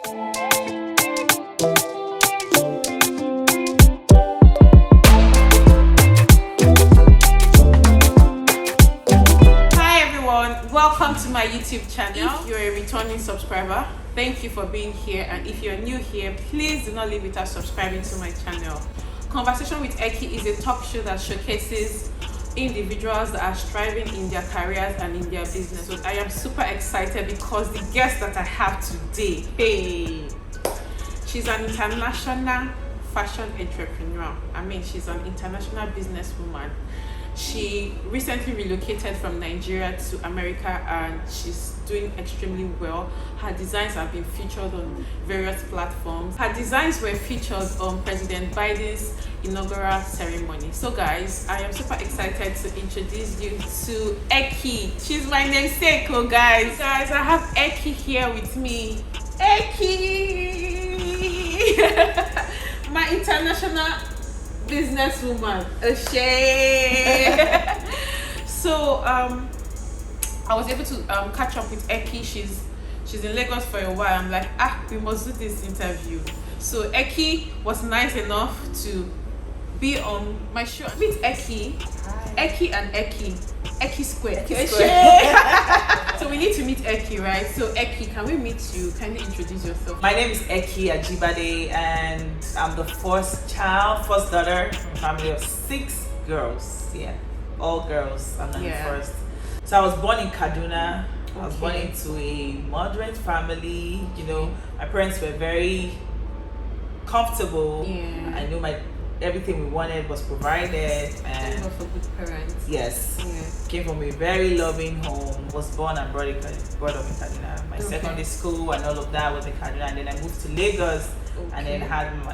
Welcome to my YouTube channel. If you're a returning subscriber, thank you for being here, and if you're new here, please do not leave without subscribing to my channel. Conversation with Eki is a talk show that showcases individuals that are striving in their careers and in their business. So I am super excited because the guest that I have today, hey, she's an international fashion entrepreneur. She's an international businesswoman. She recently relocated from Nigeria to America and she's doing extremely well. Her designs have been featured on various platforms. Her designs were featured on President Biden's inaugural ceremony. So guys, I am super excited to introduce you to Eki. She's my namesake, guys. Guys, I have Eki here with me. Eki! My international businesswoman. So I was able to catch up with Eki. She's in Lagos for a while. I'm like, we must do this interview. So Eki was nice enough to be on my show. Meet Eki. Hi. Eki and Eki square. So we need to meet Eki, right? So Eki, can we meet you? Kindly introduce yourself. My name is Eki Ajibade and I'm the first daughter from a family of 6 girls. Yeah, all girls. I'm not the first. So I was born in Kaduna. Okay. I was born into a moderate family. You know, my parents were very comfortable. Yeah. I knew everything we wanted was provided, and for good parents. Yes. Yeah. Came from a very loving home. Was born and brought up in Kaduna. My secondary school and all of that was in Kaduna, and then I moved to Lagos, and then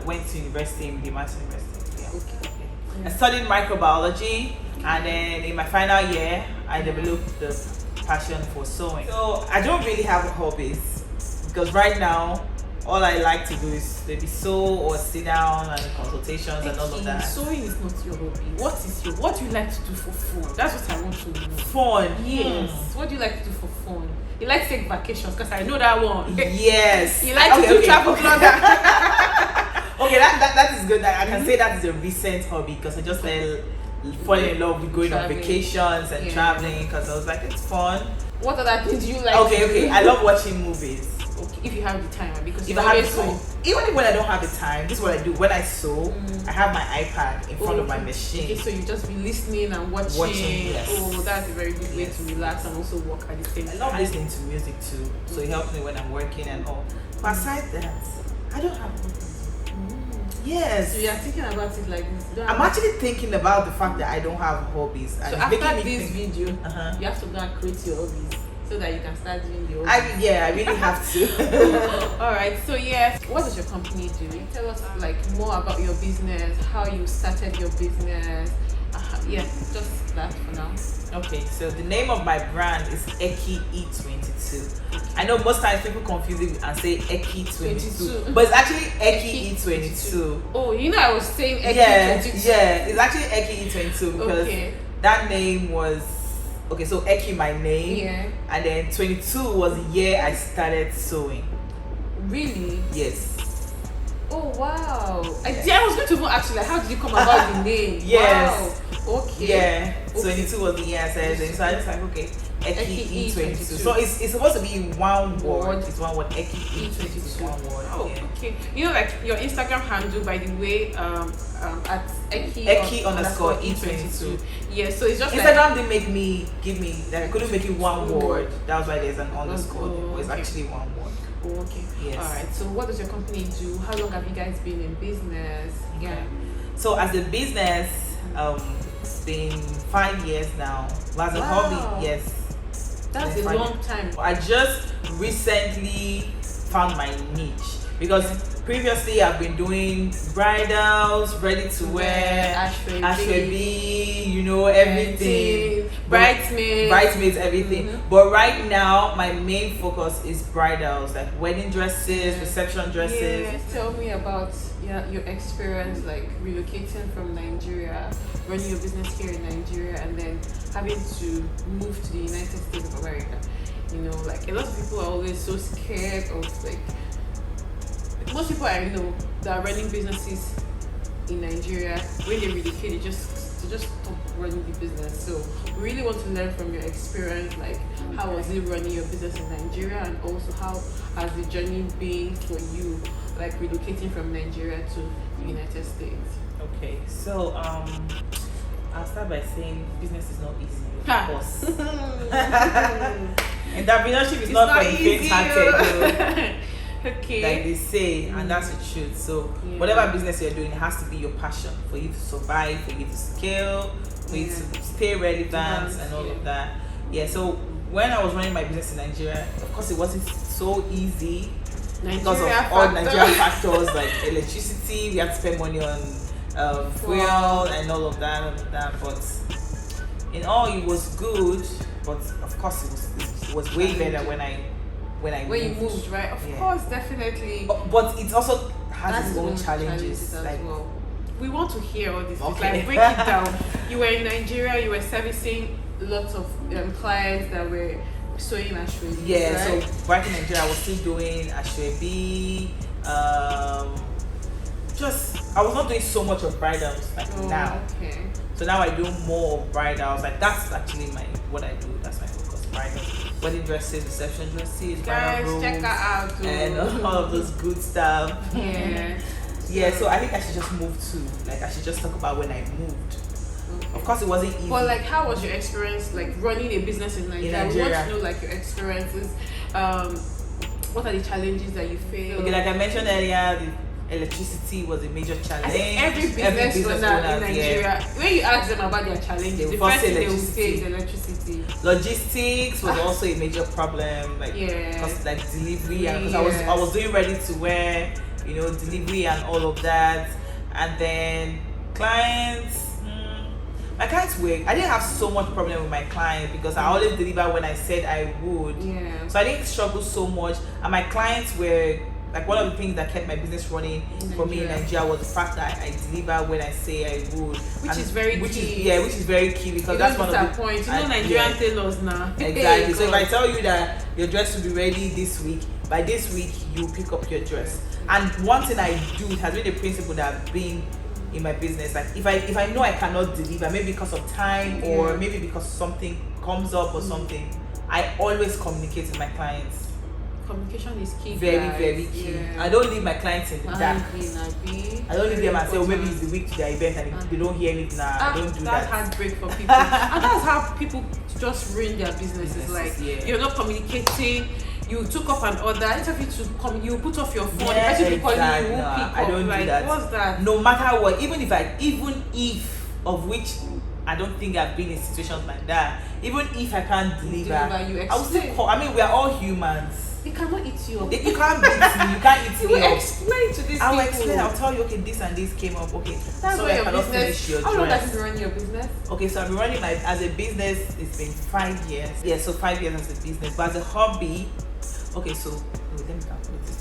went to university in Immigrant University. Yeah. Okay. I studied microbiology, and then in my final year, I developed the passion for sewing. So I don't really have hobbies because right now, all I like to do is maybe sew or sit down and consultations and all of that. Sewing is not your hobby. What do you like to do for fun? That's what I want to know. Fun? Yes. What do you like to do for fun? You like to take vacations, because I know that one. Yes. You like to do travel blogger. Okay, that is good. I can say that is a recent hobby because I just fall in love with going on vacations and traveling because I was like, it's fun. What other things do you like? Okay. I love watching movies. Okay, if you have the time, because if I have the time, even when I don't have the time, this is what I do. When I sew, I have my iPad in front of my machine. Okay, so you just be listening and watching. Yes. Oh, that's a very good way to relax and also work at the same time. I love listening to music too, so it helps me when I'm working and all. But aside that, I don't have hobbies. Yes. So you are thinking about it like this? I'm actually thinking about the fact that I don't have hobbies. So after this video, you have to go and create your hobbies, so that you can start doing your hobbies. I really have to. Alright, so what does your company do? Tell us more about your business, how you started your business. Just that for now. Okay, so the name of my brand is Eki E22. I know most times people confuse it and say Eki 22, but it's actually Eki E22. Oh, I was saying Eki 22. Yeah, it's actually Eki E22 because that name was so Eki my name, and then 22 was the year I started sewing. Really? Yes. Oh wow! I was going to even ask you how did you come about the name? Yes. Wow. Okay. Yeah. 22 was the year I started sewing, so I just Eki E22. So it's supposed to be one word. It's one word. Eki E22 is one word. Oh, okay. Your Instagram handle, by the way, at Eki underscore E22. Yeah. So it's just Instagram didn't give me I couldn't make it one word. That was why there's an underscore. It's actually one word. Oh, okay. Yes. All right. So what does your company do? How long have you guys been in business? Yeah. So as a business, it's been 5 years now. As a hobby, yes. That's a long time. I just recently found my niche because previously I've been doing bridals, ready to wear, ashwebi, everything, bridesmaids, everything. But right now my main focus is bridals, like wedding dresses, reception dresses. Tell me about your experience relocating from Nigeria, running your business here in Nigeria, and then having to move to the United States of America. A lot of people are always so scared of most people I know that are running businesses in Nigeria, when they relocate, they just stop running the business. So we really want to learn from your experience, like how was it running your business in Nigeria, and also how has the journey been for you, like relocating from Nigeria to the United States. Okay, so I'll start by saying business is not easy, of course. Entrepreneurship is not for the faint-hearted. Okay. Like they say, and that's the truth. So whatever business you're doing, it has to be your passion for you to survive, for you to scale, for you to stay relevant, and all of that. Yeah. So when I was running my business in Nigeria, of course, it wasn't so easy because of all Nigerian factors like electricity. We had to spend money on fuel and all of that. But in all, it was good. But of course, it was way better when you moved, right? Of course, definitely. But it also has its own challenges as well. We want to hear all this. Okay. Like, break it down. You were in Nigeria. You were servicing lots of clients that were sewing ashwebi. Yeah. Right? So back in Nigeria, I was still doing ashwebi. I was not doing so much of bridals like now. Okay. So now I do more of bridals. Like that's actually what I do. That's my focus. Bridals, wedding dresses, reception dresses, bridal robes, check her out too. and all of those good stuff. Yeah. Yeah. So I think I should just move to I should just talk about when I moved. Okay. Of course, it wasn't easy. But like, how was your experience like running a business in Nigeria? We want to know like your experiences. What are the challenges that you faced? Okay, like I mentioned earlier, the electricity was a major challenge. I think every business owner in Nigeria, when you ask them about their challenges, the first thing they will say is electricity. Logistics was also a major problem, because like delivery, and because I was doing ready to wear, delivery and all of that, and then clients. My clients I didn't have so much problem with my clients because I always deliver when I said I would. Yeah. So I didn't struggle so much, and my clients were. Like one of the things that kept my business running for me in Nigeria was the fact that I deliver when I say I would, which is very key. Which is very key because that's one of the points. Nigerian tailors now. Exactly. So if I tell you that your dress will be ready this week, by this week you pick up your dress. And one thing I do, it has been a principle that I've been in my business. Like if I know I cannot deliver, maybe because of time or maybe because something comes up or something, I always communicate with my clients. Communication is key. Very key. I don't leave my clients in the dark. I don't leave them and say, maybe it's the week to their event and they don't hear anything. I don't do that. That's heartbreak for people. And that's how people just ruin their businesses. Like you're not communicating. You took up an order. Instead of you to come, you put off your phone. The person calling you will pick up. I don't do that. What's that? No matter what, even if of which I don't think I've been in situations like that. Even if I can't deliver, I will still call. I mean, we are all humans. They cannot eat you up. You can't beat me. You can't eat me up. Explain to these I will people. explain. I'll tell you, okay, this and this came up. Okay, that's so why I cannot finish your dress. How long have you been running your business? Okay, so I've been running as a business. It's been 5 years. Yeah, so 5 years as a business. But as a hobby, okay, so let me calculate this.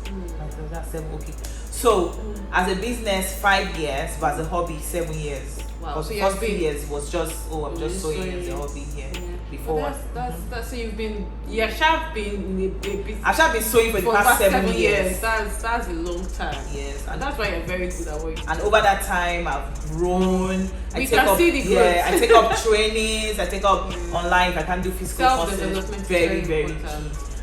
29. That's 7. Okay, so as a business 5 years, but as a hobby 7 years. Wow. Because the first 2 years was just I'm just sewing as a hobby here. Before that's so you've been I've been sewing for the past 7 years. That's a long time. Yes, and that's why you're very good at what you do. And over that time I've grown. I take up trainings, I take up online if I can't do physical courses. Very key.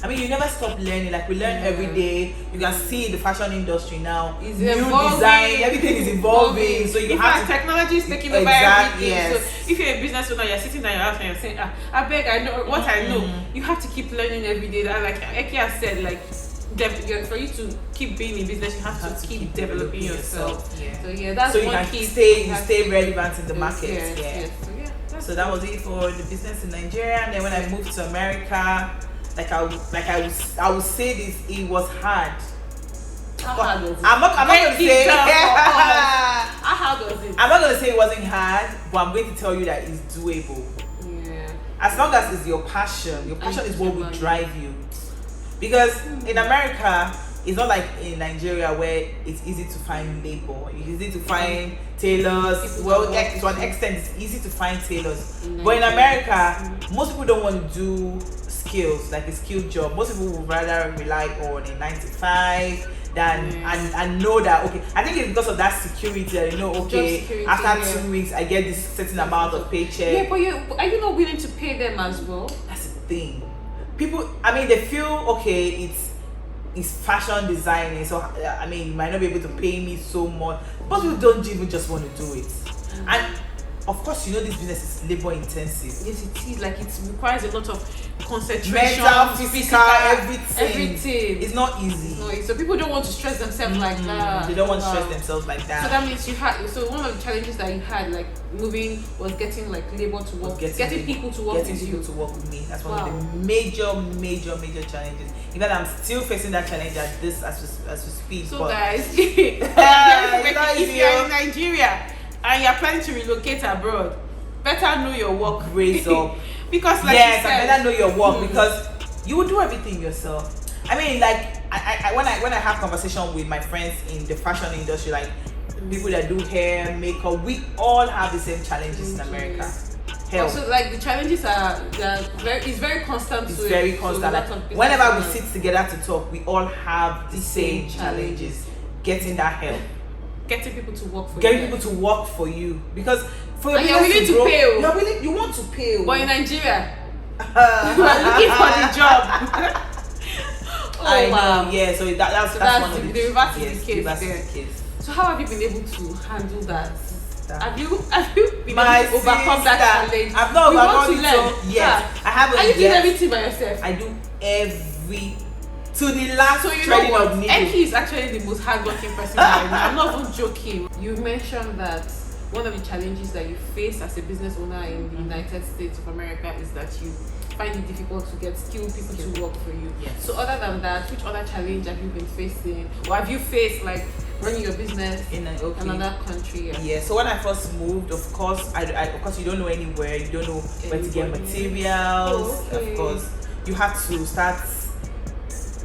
I mean, you never stop learning. Like we learn every day. You can see the fashion industry now. It's new evolving. Design, everything is evolving. So you have technology is taking over everything. Yes. So if you're a business owner, you're sitting down your house and you're saying, I beg, I know what I know. You have to keep learning every day. That, like Eki has said, like for you to keep being in business, you have to keep developing yourself. Yeah. So that's so you one can key. Stay relevant in the market. Yes. So that was it for the business in Nigeria. And then when I moved to America, I would say this, it was hard. How hard was it? I'm not gonna say how hard was it? I'm not gonna say it wasn't hard, but I'm going to tell you that it's doable. Yeah. As long as it's your passion is what will drive you. Because in America, it's not like in Nigeria where it's easy to find labor. It's easy to find tailors. Well, to an extent, it's easy to find tailors. But in America, most people don't want to do skills, like a skilled job. Most people would rather rely on a 9 to 5 than and know that, okay, I think it's because of that security that, you know, okay, after 2 weeks I get this certain amount of paycheck. Yeah, but are you not willing to pay them as well? That's the thing. People, I mean, they feel, okay, it's fashion designing, so I mean, you might not be able to pay me so much, but you don't even just want to do it. And of course, you know, this business is labor intensive. Yes, it is. Like, it requires a lot of concentration, mental, physical, everything. It's not easy. It's not easy. So people don't want to stress themselves like that. They don't want to stress themselves like that. So that means you had. So one of the challenges that you had, like moving, was getting like labor to work, getting people to work with you. To work with me. That's one of the major challenges. In fact, I'm still facing that challenge as we speak. So but guys, if you're in Nigeria and you're planning to relocate abroad, better know your work. Raise up. Because like yes, you said, I better know your work because you will do everything yourself. I mean, like I when I have conversation with my friends in the fashion industry, like people that do hair, makeup, we all have the same challenges in America. Also, like the challenges it's very constant. It's very constant. Like, whenever we sit together to talk, we all have the same challenges. Getting that help. Getting people to work for you. Getting people to work for you. Because for your you're willing to pay. You want to pay. But in Nigeria, you're looking for the job. I know, yeah. So that's one of the reverse is the case. So how have you been able to handle that? Have you been able to overcome that challenge? I've not overcome it. So yes, I haven't. Are you doing everything by yourself? I do every to the last. So you know what? Eki is actually the most hardworking person I know. I'm not even joking. You mentioned that one of the challenges that you face as a business owner in the United States of America is that you find it difficult to get skilled people to work for you. Yes. So other than that, which other challenge have you been facing, or have you faced like running your business in another country? Yeah. So when I first moved, of course, of course you don't know anywhere, you don't know where to get materials. Of course, you have to start.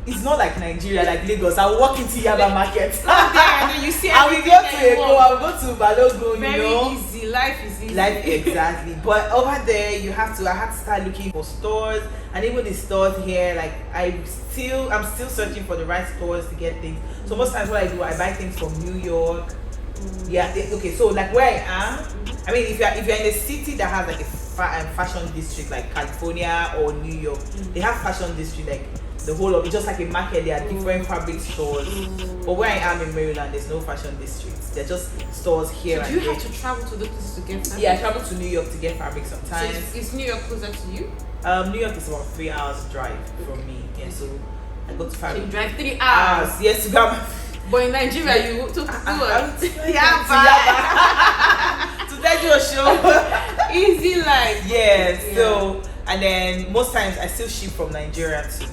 It's not like Nigeria, like Lagos. I will walk into Yaba Market. And then you see I will go to Eko, I will go to Balogun, Very easy. Life is easy. Life, exactly. But over there, I had to start looking for stores, and even the stores here, like I'm still searching for the right stores to get things. So most times what I do, I buy things from New York. Yeah. Okay. So like where I am, I mean, if you're in a city that has like a fashion district like California or New York, they have fashion district like the whole of it, just like a market. There are different fabric stores. But where I am in Maryland, there's no fashion districts. They're just stores here. So do you have to travel to those places to get fabric? Yeah, I travel to New York to get fabric sometimes. So is New York closer to you? New York is about 3 hours drive from me. Yeah, so I go to fabric. So you drive 3 hours? Yes, to grab. But in Nigeria, you took to take your show. Easy life. Yes. Yeah. So and then most times I still ship from Nigeria too.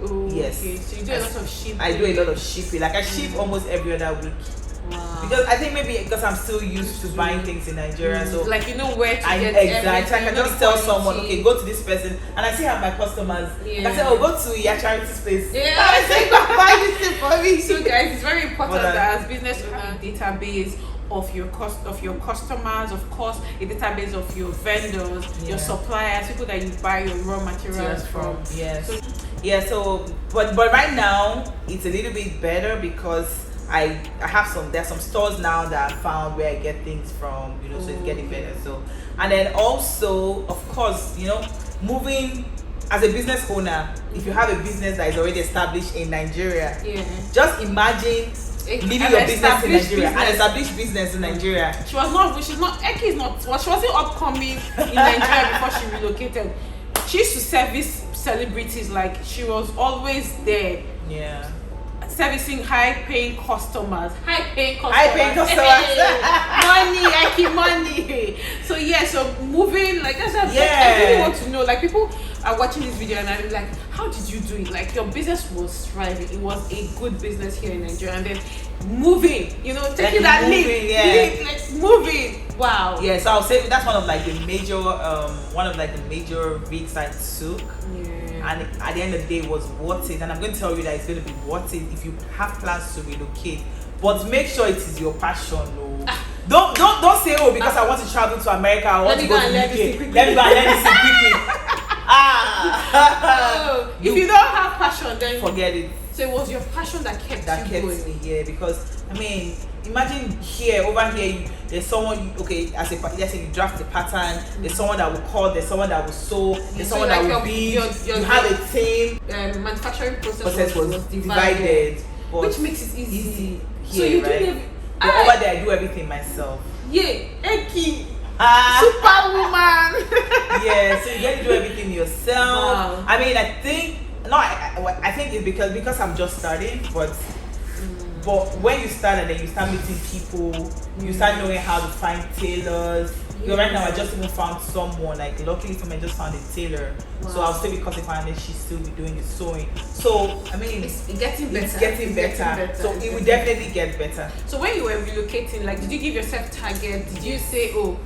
Ooh, yes. Okay. So you do a lot of shipping. I do a lot of shipping. Like I ship almost every other week. Wow. Because I think maybe because I'm still used to buying things in Nigeria, so like you know where to get exactly. I can just tell someone, okay, go to this person, and I see how my customers. I say, oh, go to your charity space. Yeah, I say, go buy this thing for me. So guys, it's very important that as business owner, database of your customers, of course, a database of your vendors, your suppliers, people that you buy your raw materials from. Yes. So but right now it's a little bit better because I have there's some stores now that I found where I get things from, you know, so it's getting better. So and then also, of course, you know, moving as a business owner, if you have a business that is already established in Nigeria, just imagine leaving your business in Nigeria, an established business in Nigeria. Eki is not, well, she wasn't upcoming in Nigeria before she relocated. She used to service celebrities, like she was always there. Yeah. Servicing high-paying customers. Hey, money, Eki, money. So yeah, so moving, like that's what I really want to know. Like people are watching this video and I'm like, how did you do it? Like your business was thriving. It was a good business here in Nigeria, and then moving, you know, taking that leap, like moving. Wow. So I'll say that's one of the major risks I took. Yeah. and at the end of the day, it was worth it. And I'm going to tell you that it's going to be worth it if you have plans to relocate. But make sure it is your passion. No. Don't say, oh, because I want to travel to America, I want to go to the UK. Let me go and learn this quickly. If you don't have passion, then forget it. So it was your passion that kept me here, because I mean, imagine over here, there's someone. Okay, let's say you draft the pattern. There's someone that will cut. There's someone that will sew. There's someone that will bead. You have a team. Manufacturing process was divided, which makes it easy. Here, so you right? do live. But over there, I do everything myself. Yeah, Eki. Superwoman. Yeah, so you get to do everything yourself. Wow. I mean, I think it's because I'm just starting, but when you start and then you start meeting people, you start knowing how to find tailors. Right now I just even found someone, like luckily for me, I just found a tailor. Wow. So I'll still be cutting and then she'll still be doing the sewing. So I mean, it's getting better. It's getting better. So it will definitely get better. So when you were relocating, like, did you give yourself target? Did you say, oh,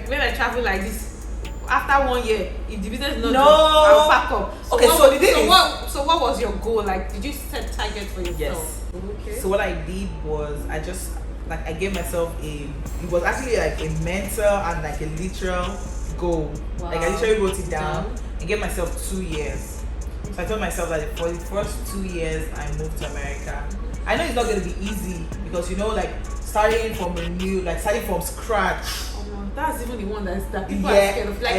when I travel like this, after 1 year, if the business is not I'll pack up. So what was your goal? Like, did you set target for yourself? Yes. Okay. So what I did was I gave myself it was actually like a mental and like a literal goal. Wow. Like I literally wrote it down and gave myself 2 years. So I told myself that for the first 2 years I moved to America. I know it's not going to be easy because like starting from scratch. That's even the one that people are scared of. Like,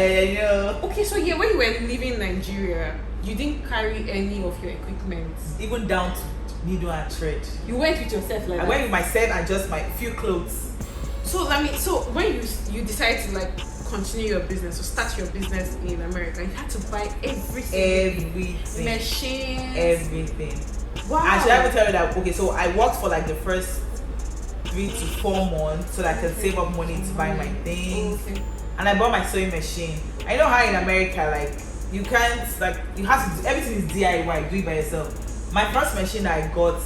okay, so when you were leaving Nigeria, you didn't carry any of your equipment, even down to needle and thread. You went with yourself, like I went with myself and just my few clothes. So when you decided to like continue your business or start your business in America, you had to buy everything, machines, everything. Wow. And should I ever tell you that? Okay, so I worked for like the first 3 to 4 months so that I can save up money to buy my things. Okay. And I bought my sewing machine. I know how in America, like, you can't, like, you have to do everything is DIY, do it by yourself. My first machine that I got,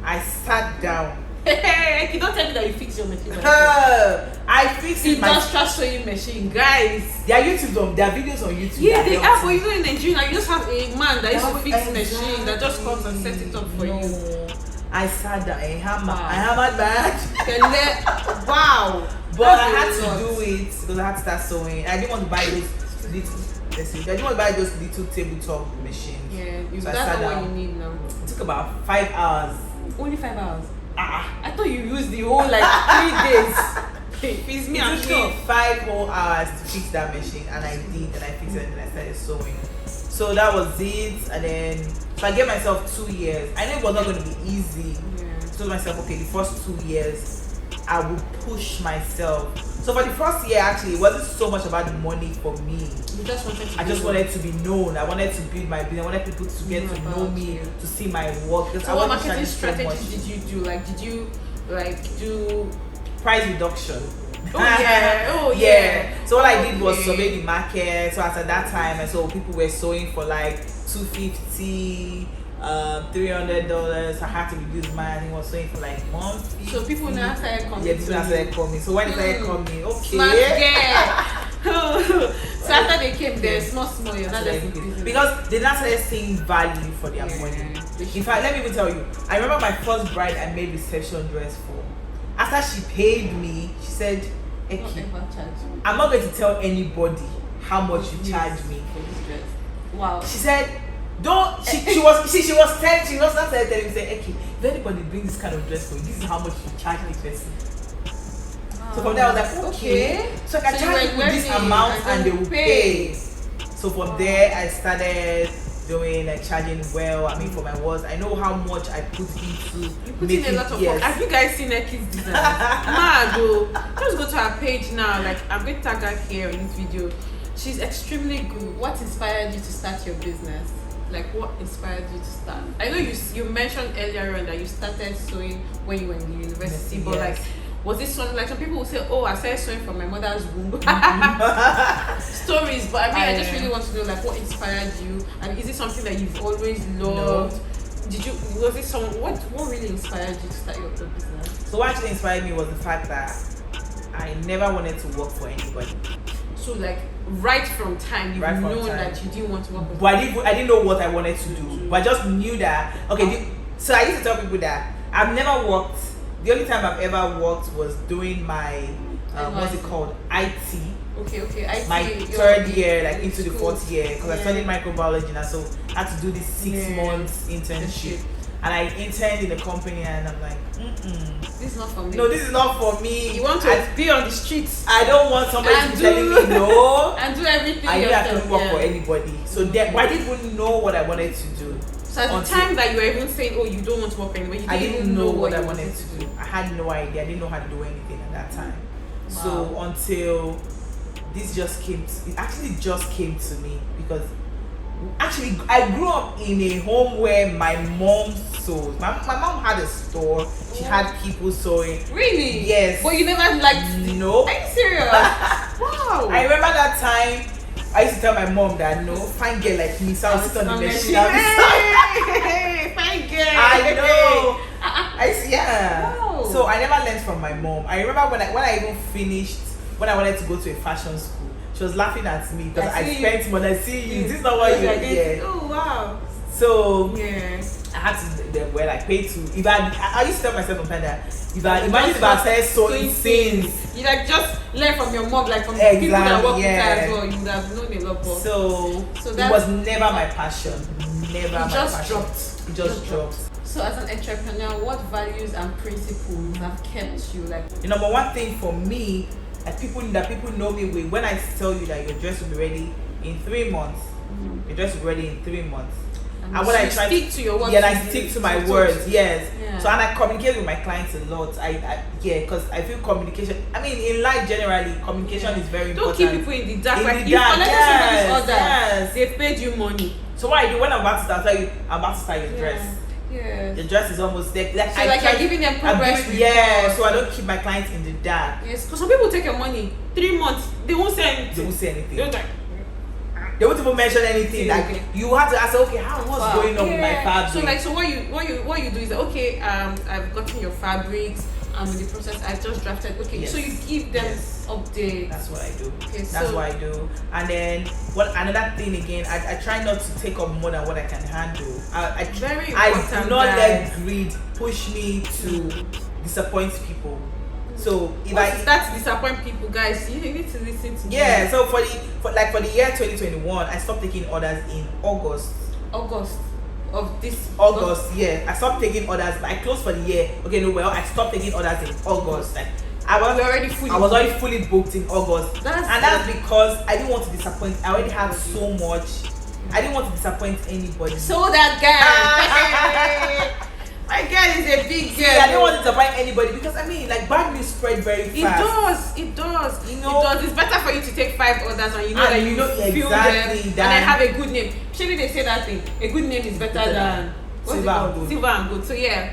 I sat down. Hey, don't tell me that you fixed your machine. I fixed it. Industrial sewing machine, guys. There are videos on YouTube. Yeah, they are. But you know, in Nigeria, you just have a man that used to fix the machine that just comes and sets it up for you. I sat down, I hammered back. Wow. But I had to do it because I had to start sewing. I didn't want to buy those little tabletop machines. Yeah, that's not what you need now. It took about 5 hours. Only 5 hours? I thought you used the whole 3 days. It took 5 whole hours to fix that machine, and I did, and I fixed it, and I started sewing. So that was it, and then so I gave myself 2 years. I know it was not going to be easy. I told myself, okay, the first 2 years I would push myself. So for the first year, actually, it wasn't so much about the money for me. You just wanted to. I just wanted to be known. I wanted to build my business. I wanted people to get to know me, to see my work. So what marketing strategy did you do? Like, did you do price reduction? Oh yeah. So what I did was survey the market. So at that time, I saw people were sewing for like $250, $300. I had to reduce mine. He was sewing for like $150. So people now started coming. Yeah, people now started coming. So when they started coming, okay. So after they came there, small, you're not just increasing. Because they now started seeing value for their money. In fact, let me even tell you, I remember my first bride I made reception dress for. After she paid me, she said, Eki, I'm not going to tell anybody how much you charge me for this dress. Wow. She said, don't. She was telling me, say, Eki, if anybody brings this kind of dress for you, this is how much you charge the person. So from there I was like, okay. So I can charge people this amount and they will pay. So from there I started doing like charging well. I mean, for my words, I know how much I put into. You put in a lot of work. Have you guys seen Eki's design? Just go to her page now. Like, I'm going to tag her here in this video. She's extremely good. What inspired you to start your business? Like, what inspired you to start? I know you mentioned earlier on that you started sewing when you were in the university, but like, was this something like some people will say, oh, I started sewing from my mother's womb? Stories, but I mean, I just really want to know, like, what inspired you, and is it something that you've always loved? Was it what really inspired you to start your business? So what actually inspired me was the fact that I never wanted to work for anybody. So like, right from time you've Right from known time. that you didn't want to work with But I didn't know what I wanted to do. But I just knew that so I used to tell people that I've never worked. The only time I've ever worked was doing my what's it called? IT. Okay. I My see third year, like into the school. fourth year, because I studied microbiology, and so I had to do this 6 months internship. And I interned in a company, and I'm like, this is not for me. no, this is not for me. You want to be on the streets I don't want somebody to be telling me no. and do everything I knew I yourself. couldn't work for anybody. So but I didn't even know what I wanted to do. So at the time that you were even saying, oh, you don't want to work for anybody, I didn't even know what I you wanted to do. I had no idea. I didn't know how to do anything at that time. Wow. So until this just came it actually just came to me, because actually I grew up in a home where my mom sewed. My mom had a store. She had people sewing. Really? Yes. But you never liked No. Are you serious? Wow. I remember that time I used to tell my mom that no, fine girl like me, so I'll sit on the machine. Hey, fine girl. I know. Yeah. Wow. So I never learned from my mom. I remember when I even finished, when I wanted to go to a fashion school, she was laughing at me because I spent money. I see you. This is not what you get. Oh wow. So yeah, I had to well, I paid to. If I used to tell myself sometimes that if I started sewing things, you like just learn from your mom, like from the people that work with her as well. You would have known a lot more. So it was never my passion. Never my passion. It just dropped. So as an entrepreneur, what values and principles have kept you like? The number one thing for me, that people know me with, when I tell you that your dress will be ready in 3 months, your dress will be ready in 3 months. And when I try to stick to your words, and I stick to my words, yes. Yeah. So and I communicate with my clients a lot. Because I feel communication. I mean, in life generally, communication is very important. Don't keep people in the dark. In Like the dark, yes. They've paid you money. So what I do when I'm about to start, I'll tell you, I'm about to start your dress. Yeah. The dress is almost there. Like, so you're giving them progress. Yeah, so I don't keep my clients in the dark. Yes, because some people take your money 3 months, they won't say anything. They won't say anything. They won't even mention anything. Like you have to ask, okay, what's going on with my fabric? So what you do is that, okay, I've gotten your fabrics. In the process, I've just drafted. Okay, yes. So you give them updates. That's what I do. Okay, that's what I do. And then another thing again, I try not to take up more than what I can handle. I do not let greed push me to disappoint people. So if I start to disappoint people, guys, you need to listen to me. Yeah. So for the year 2021, I stopped taking orders in August of this August. Yeah, I stopped taking orders. I closed for the year. Okay, no, well, I stopped taking orders in August. Like I was already fully booked in August. That's because I didn't want to disappoint. I already had so much. I didn't want to disappoint anybody. So that girl. My girl is a big girl. I didn't want to disappoint anybody because I mean, like, bad news spread very fast. It does. You know, it's better for you to take 5 orders and you know that you feel exactly them and I have a good name. Surely they say that thing. A good name is better than silver and good. So yeah.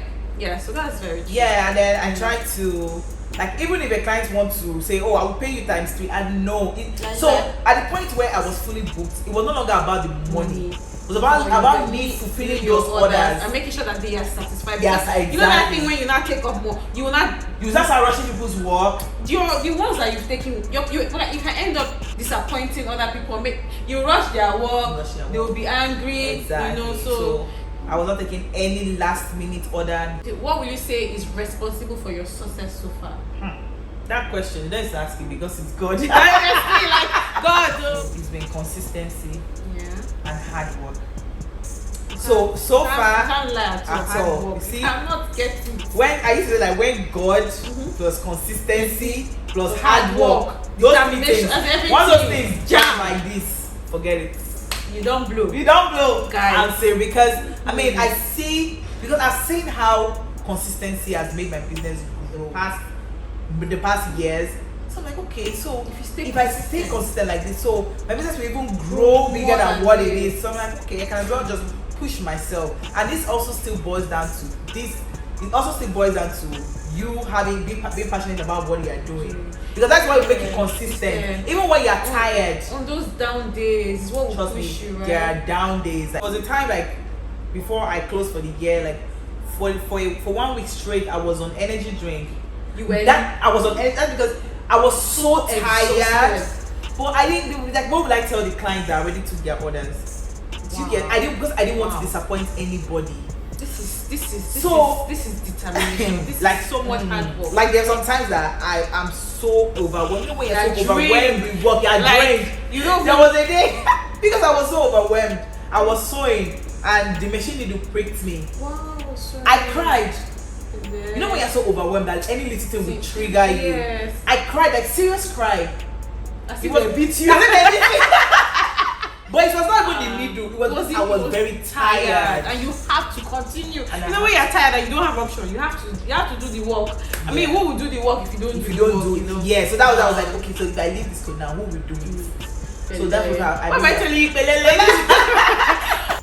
So that's very true. Yeah, and then I try to, like, even if a client wants to say, oh, I will pay you ×3, and no. So at the point where I was fully booked, it was no longer about the money. It was about me fulfilling those orders and making sure that they are satisfied. Yes, exactly. You know that thing when you not take up more, you will not. You just start rushing people's work. The ones that you've taken, you can end up disappointing other people. You rush their work. They will be angry. Exactly. You know, so I was not taking any last minute order. What will you say is responsible for your success so far? That question, let's ask it because it's God. Honestly, like God. It's been consistency. And hard work. So far, can't lie at all. You see, I'm not getting. When I used to say, like, when God plus consistency plus hard work, those three things, one of those things jam like this, forget it. You don't blow, guys. I'm saying because I mean I've seen how consistency has made my business grow the past years. So I'm like, okay, so if I stay consistent like this, so my business will even grow bigger than what it is. So I'm like, okay, I can as well just push myself. And this also still boils down to this. It also still boils down to you being passionate about what you are doing, because that's what will make you consistent. Even when you are tired. On those down days, is what will push you, right? There are down days. There was a time, like, before I closed for the year, like for 1 week straight, I was on energy drink. I was on energy. That's because I was so tired. But I didn't like. What would I tell the clients that already took their orders? Wow. You get? I didn't because I didn't want to disappoint anybody. This is determination. This like is so much hard work. Like there's sometimes that I am so overwhelmed. You know when you're so overwhelmed with work, you're like, drained. You know, there was a day because I was so overwhelmed. I was sewing and the machine needle pricked me. Wow, sorry. I cried. Yeah. You know when you're so overwhelmed that any little thing will trigger you. Yes. I cried, like serious cry. It was beat you. But it was not even the needle. It was I was very tired. And you have to continue. And you know when you're tired and you don't have option, you have to do the work. I mean, who will do the work if you don't do the work? You know? Yeah, so that was I was like, okay, so if I leave this code now, who will do it? So that was how I what am I telling you?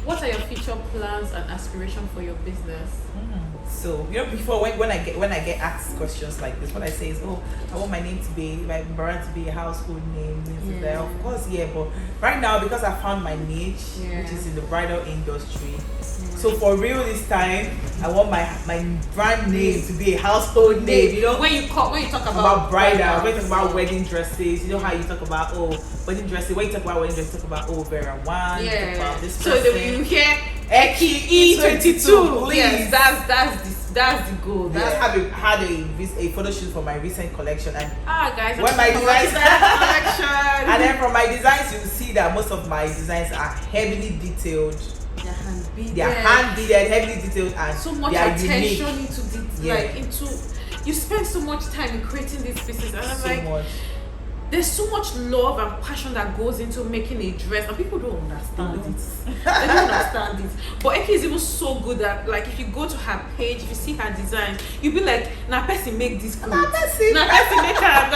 What are your future plans and aspirations for your business? So you know, before when I get asked questions like this, what I say is, oh, I want my name to be my brand to be a household name. Yeah. Of course, yeah. But right now, because I found my niche, Yeah. which is in the bridal industry, so for real this time, I want my brand name to be a household name. You know, when you talk about bridal, when you talk about wedding dresses, you know how you talk about wedding dresses. When you talk about wedding dresses, talk about Vera One. Yeah. Talk about this so person. when you hear Eki E22, please. yes, that's the goal. I just had a photo shoot for my recent collection, and guys, when my designs collection, and then from my designs you will see that most of my designs are heavily detailed. They're hand beaded, heavily detailed, and so much they are attention unique. into you spend so much time in creating these pieces, and I'm So like, much. there's so much love and passion that goes into making a dress, and people don't understand it. They don't understand it. But Eki is even so good that, like, if you go to her page, if you see her designs, you'll be like, "Na person make this clothes. Na person make her."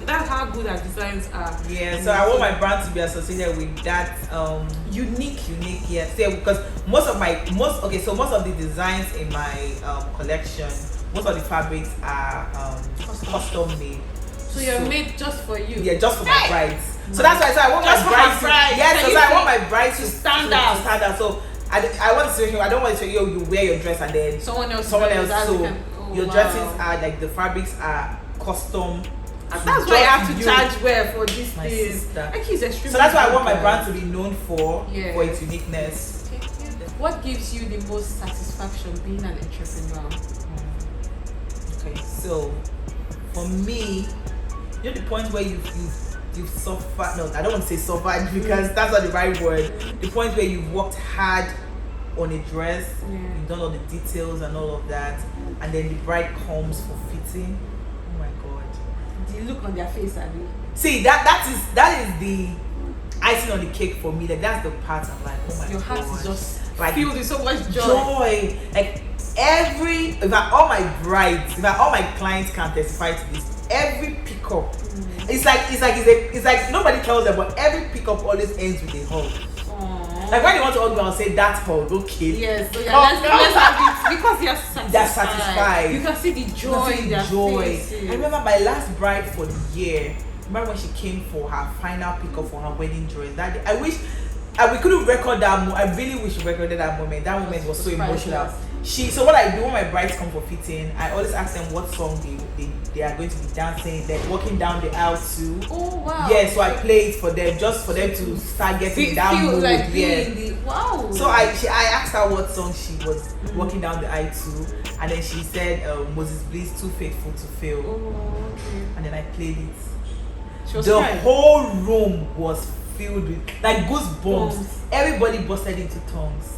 That's how good her designs are. Yeah, so I want my brand to be associated with that unique, yes. Yeah, because most of the designs in my collection, most of the fabrics are custom made. So you're made just for you. Yeah, just for my brides. So that's why I want just my brides. Yes, so I want my brides to stand out. So I want to say, I don't want to say, you wear your dress and then someone else. So your dresses are like the fabrics are custom. That's why you have to charge well for this thing. So that's why I want my brand to be known for its uniqueness. What gives you the most satisfaction being an entrepreneur? Okay, so for me, you know the point where you've suffered. No, I don't want to say suffered because that's not the right word. The point where you've worked hard on a dress, you've done all the details and all of that, and then the bride comes for fitting. Oh my god, the look on their face, Abby. See that is the icing on the cake for me. Like that's the part I'm like, oh my god, your heart is just like filled with so much joy. Like all my clients can testify to this. Every pickup, it's like nobody tells them, but every pickup always ends with a hug. Aww. Like when you want to hug, I'll say that hug, okay? Yes, so let's have it because they're satisfied. You can see the joy in their faces. I remember my last bride for the year. Remember when she came for her final pickup for her wedding dress? That day, I wish we couldn't record that. I really wish we recorded that moment. That moment was so emotional. So what I do when my brides come for fitting, I always ask them what song they are going to be dancing, they're walking down the aisle to. Oh wow! Yeah, so I play it for them just for them to start getting down mood. Like wow. So I asked her what song she was walking down the aisle to, and then she said Moses Bliss, Too Faithful to Fail. Oh, okay. And then I played it. The crying. Whole room was filled with like goosebumps. Everybody busted into tongues.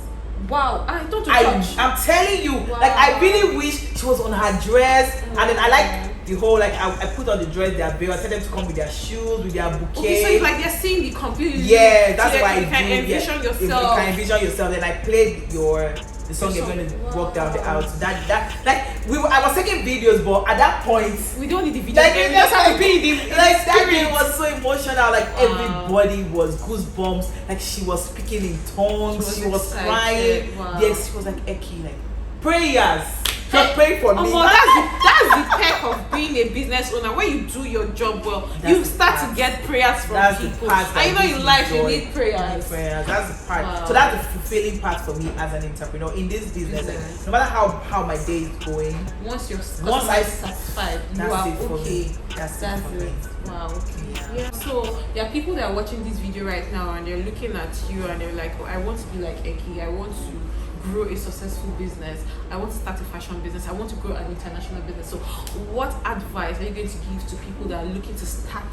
Wow, I don't touch. I'm telling you, like I really wish she was on her dress, and then I like the whole I put on the dress, their belt. I tell them to come with their shoes, with their bouquet. Okay, so it's like they're seeing the complete. Yeah, that's so why you can envision yourself. You can envision yourself. Then I played the song you're going to walk down the aisle. So that I was taking videos, but at that point we don't need the video. Like we just have to be in the that day was so emotional. Like everybody was goosebumps. Like she was speaking in tongues. She was crying. Wow. Yes, she was like Eki, like prayers. Just pray for me. That's the perk of being a business owner. When you do your job well, you start to get prayers from people. And you know in life you need prayers. That's the part. Wow. So that's the fulfilling part for me as an entrepreneur in this business. Like, no matter how my day is going, once I satisfied, you that's are it for okay. me. That's it for me. Wow, okay. Yeah. So there are people that are watching this video right now and they're looking at you and they're like, oh, I want to be like Eki. I want to grow a successful business. I want to start a fashion business. I want to grow an international business. So what advice are you going to give to people that are looking to start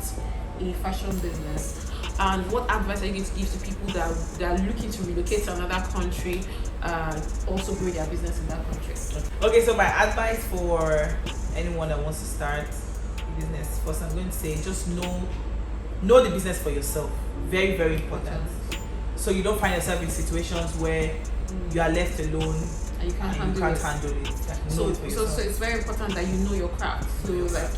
a fashion business? And what advice are you going to give to people that are looking to relocate to another country and also grow their business in that country? Okay, so my advice for anyone that wants to start a business, first I'm going to say just know the business for yourself. Very, very important. So you don't find yourself in situations where you are left alone and you can't handle it. Like, So it's very important that you know your craft. So like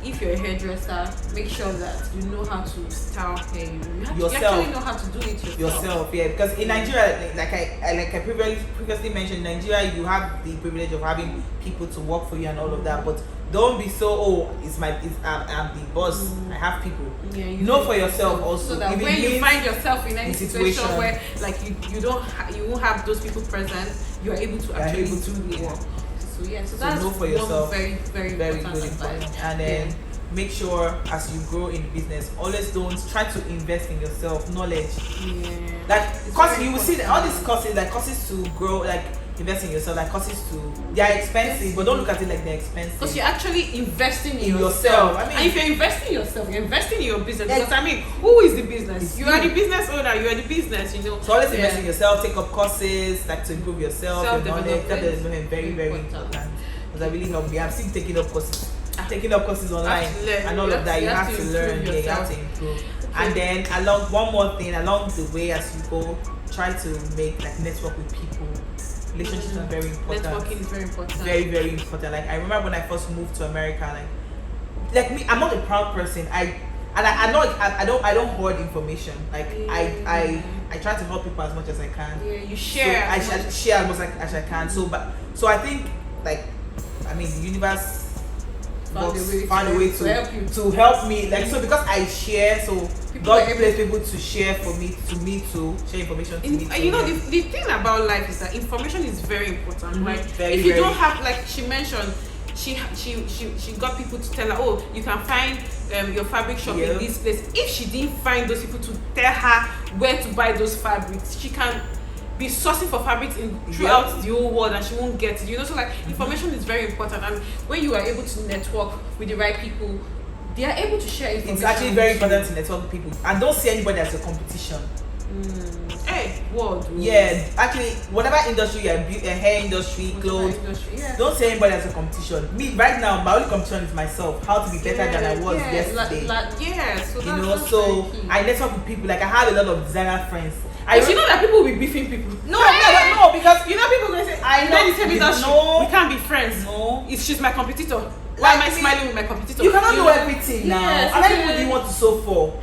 if you're a hairdresser, make sure that you know how to style hair. You actually know how to do it yourself. Yeah, because in Nigeria, like I previously mentioned, in Nigeria you have the privilege of having people to work for you and all of that, but don't be so I'm the boss. I have people. Yeah, you know for yourself also. So that when you find yourself in any situation where like you won't have those people present, you are able to actually do it. So that's know for yourself. Very, very, very important good advice. And then make sure as you grow in the business, always don't try to invest in yourself, knowledge. Yeah. Like course, you will see that all these courses, like courses to grow, like invest in yourself, like courses they are expensive, but don't look at it like they're expensive. Because you're actually investing in yourself. I mean, and if you're investing in yourself, you're investing in your business. Because I mean, who is the business? You are the business owner. You are the business. You know. So always invest in yourself. Take up courses like to improve yourself, your knowledge. Self-development, very, very important. Because I really helped me. I'm still taking up courses. Taking up courses online and all of that. You have to learn. Yeah, you have to improve. And then one more thing along the way as you go, try to make like network with people. Relationships are very important. Networking is very important. Very, very important. Like I remember when I first moved to America, like me, I'm not a proud person. I don't hoard information. Like I try to help people as much as I can. Yeah, you share. So I share as much as I can. So I think the universe found a way to help me. Like so because I share, so God placed people to share for me to share information to me. You know the thing about life is that information is very important. Mm-hmm. Like very, if you don't have, like she mentioned, she got people to tell her, oh, you can find your fabric shop in this place. If she didn't find those people to tell her where to buy those fabrics, she can be sourcing for fabrics throughout the whole world and she won't get it. You know, so like information is very important, and when you are able to network with the right people, they are able to share information. It's actually very important to network with people, and don't see anybody as a competition. Hey, what? Yeah, actually, whatever industry you're in, hair industry, clothes, don't see anybody as a competition. Me right now, my only competition is myself. How to be better than I was yesterday. So I network with people. Like I have a lot of designer friends. You know that people will be beefing people. No, because you know people will say, I know we can't be friends. No, she's my competitor. Why am I smiling with my competitor? You cannot know everything now. How many people do you want to sew for?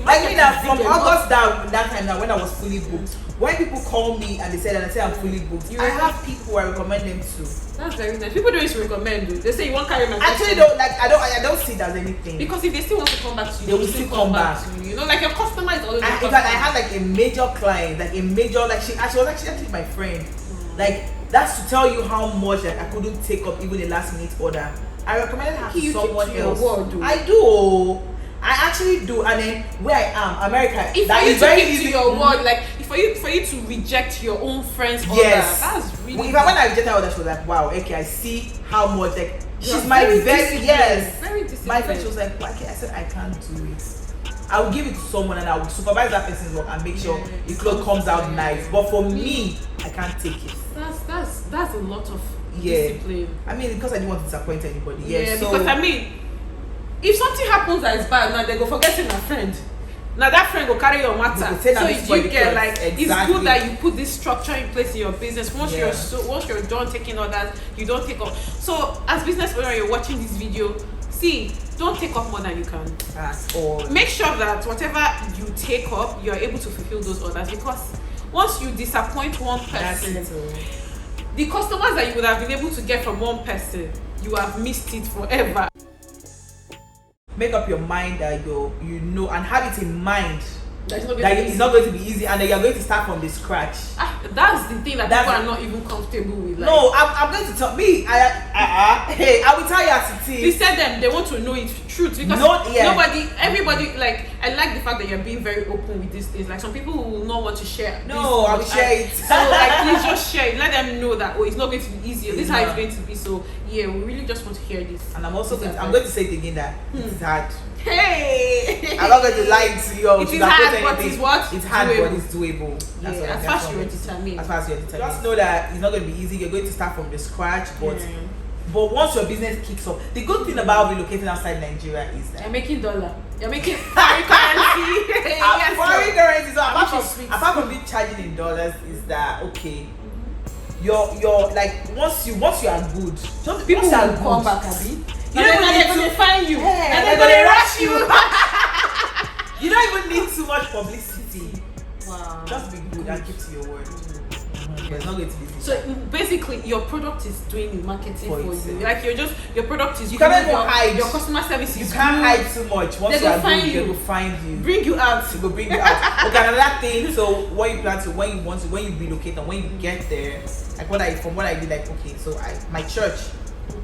Like me now, from August that time now when I was fully booked, when people call me and they say I'm fully booked, I have people who I recommend them to. That's very nice. People don't used to recommend you. They say you won't carry my actually don't like I don't see it as anything. Because if they still want to come back to you, they will still come back to you. You know, like your customer is always. In fact, I had like a major client, she was actually my friend. Like that's to tell you how much I couldn't take up even a last minute order. I recommended her to someone else. I do. I actually do, and then where I am, America, that is very easy. Your word, like for you to reject your own friends' order, that's really. When I rejected her order, she was like, "Wow, okay, I see how much like she's my very disciplined. My friend, she was like, "Okay," I said, "I can't do it. I will give it to someone, and I will supervise that person's work and make sure the clothes comes out nice. But for me, I can't take it." That's a lot of discipline. I mean, because I didn't want to disappoint anybody. Because if something happens that is bad, now they go forgetting a friend. Now that friend will carry your matter. So you get like it's good that you put this structure in place in your business. Once you're done taking orders, you don't take off. So as business owner, you're watching this video. See, don't take up more than you can. At all. Make sure that whatever you take up, you are able to fulfill those orders. Because once you disappoint one person, the customers that you would have been able to get from one person, you have missed it forever. Make up your mind that you know, and have it in mind that it's not going to be easy, and that you're going to start from the scratch. That's the thing that people are not even comfortable with. Like, no, I'm going to tell me. Hey, I will tell you as it is. You said them, they want to know it truth because everybody, like, I like the fact that you're being very open with these things. Like, some people will not want to share. No, I will share it. So, like, please just share it. Let them know that it's not going to be easy. This is how it's going to be. So, yeah, we really just want to hear this. And I'm also going to say it again that it's hard. Hey, I'm not going to lie to you. It is hard, but it's what? It's hard, but it's doable. That's what as far as you're determined. As far as you're determined. Just know that it's not going to be easy. You're going to start from the scratch, but once your business kicks off, the good thing about relocating outside Nigeria is that you're making dollar. You're making foreign currency. Foreign currency. So apart from being charging in dollars, is that okay? You're like once you are good, just people will come back a bit. They're going to find you. And they're going to rush you. You don't even need too much publicity. Wow. Just be good and keep to your word. It's not going to be easy. So basically, your product is doing the marketing for you. Like your product is. You can't even hide. Your customer service is. You can't hide too much. Once you are good, they will find you. Bring you out. They will bring you out. Okay, another thing. So when you plan to, when you relocate and when you get there, like from what I did, like okay, so my church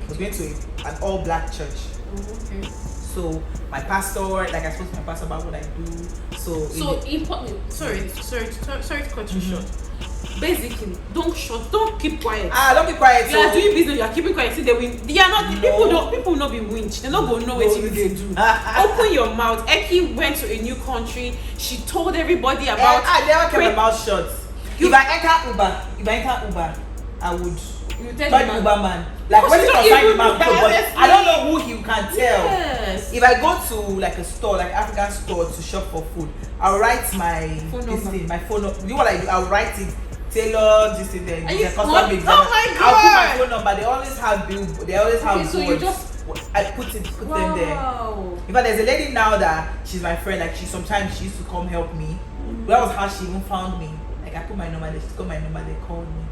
was going to an all black church. Okay. So my pastor, like I spoke to my pastor about what I do. Sorry to cut you short. Basically, don't keep quiet. Don't be quiet. You are doing business, you are keeping quiet. See, they are not. People will not be winched. They're not gonna know what you do. Open your mouth. Eki went to a new country. She told everybody about. I never kept my mouth shut. If I enter Uber, I would. You tell the Uber man. Like when you find the man, but I don't know who he can tell. Yes. If I go to like a store, like African store to shop for food, I'll write my phone number. You know what I do? I'll write it. Taylor, this is the customer made. Oh my God! I'll put my phone number. They always have bill. They always have so you just. I put them there. In fact, there's a lady now that she's my friend. Like she used to come help me. That was how she even found me. Like I put my number. They got my number. They called me.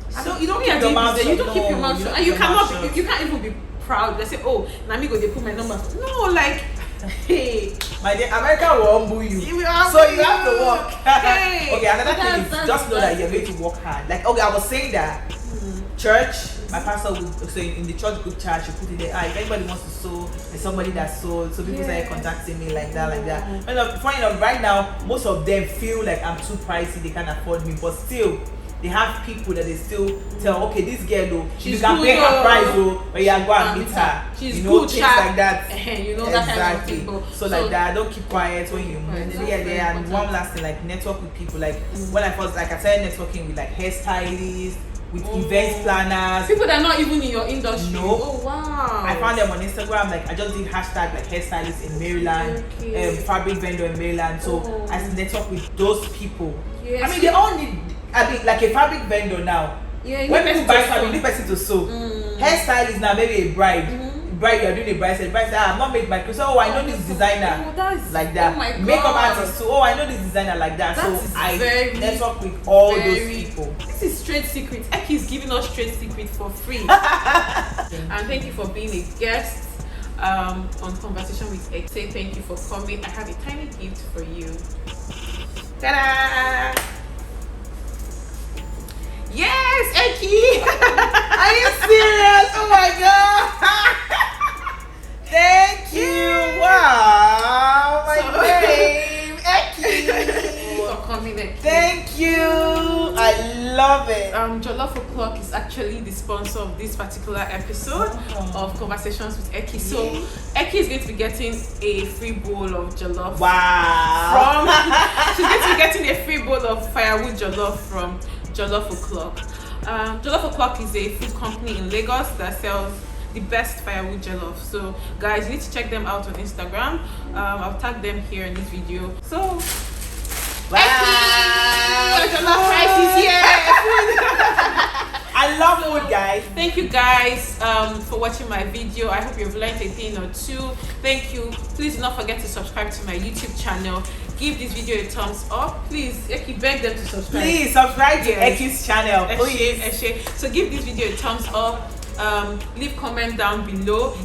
So you don't keep your mouth shut. You don't keep your mouth shut. And you can't even be proud. They say, oh, Namigo, they put my number. No, like, hey. My dear, America will humble you. So you have to work. Hey. Okay, another thing is just know that you're going to work hard. Like, okay, I was saying that church, my pastor would, so in the church group chat, you put it there, if anybody wants to sow, there's somebody that sold, so people started contacting me like that. And funny enough, right now, most of them feel like I'm too pricey, they can't afford me, but still, they have people that they still tell, okay, this girl, though, you can pay her price, but you are going to meet her. She's good, things like that. That kind of thing. So like that, don't keep quiet when you move. And one last thing, like network with people. Like when I first, like I started networking with like hairstylists, with event planners. People that are not even in your industry. No. Oh wow. I found them on Instagram. Like I just did hashtag like hairstylist in Maryland, fabric vendor in Maryland. So I network with those people. Yes. I mean, they all need. I mean, like a fabric vendor now. Yeah. When people buy fabric, you need person to sew. Hairstylist now, maybe a bride. Bride, you are doing a bride. Say, bride, I'm not made by clothes. Oh, I know this designer. Like that. Oh my God. Makeup artist. So, I know this designer like that. So I network with all those people. This is trade secrets. Eki is giving us trade secrets for free. And thank you for being a guest on Conversation with Eki. Say thank you for coming. I have a tiny gift for you. Ta-da! Yes, Eki! Are you serious? Oh my God! Thank you! Wow! My name, Eki! For coming, Eki. Thank you! I love it. Jollof O'Clock is actually the sponsor of this particular episode of Conversations with Eki. So Eki is going to be getting a free bowl of jollof. Wow! She's going to be getting a free bowl of firewood jollof from Jollof O'Clock. Jollof O'Clock is a food company in Lagos that sells the best firewood jollof. So guys, you need to check them out on Instagram. I'll tag them here in this video. So wow. Eki, jollof rice is here. I love food, guys. Thank you guys for watching my video. I hope you've learned a thing or two. Thank you. Please do not forget to subscribe to my YouTube channel. give this video a thumbs up. Please, Eki, beg them to subscribe. Please subscribe to Yes. Eki's channel. So give this video a thumbs up. Leave comment down below.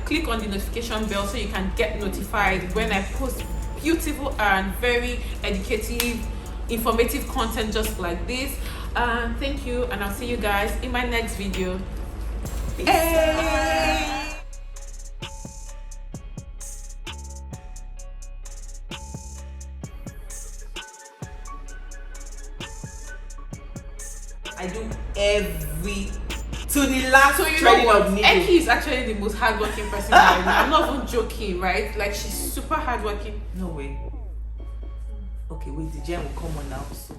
Click on the notification bell so you can get notified when I post beautiful and very educative, informative content just like this. Thank you, and I'll see you guys in my next video. Hey. I do every to the last. So you threading know what? of needle. Eki is actually the most hardworking person I know. I'm not even joking, right? Like, she's super hardworking. No way. Okay, wait, the gem will come on now. So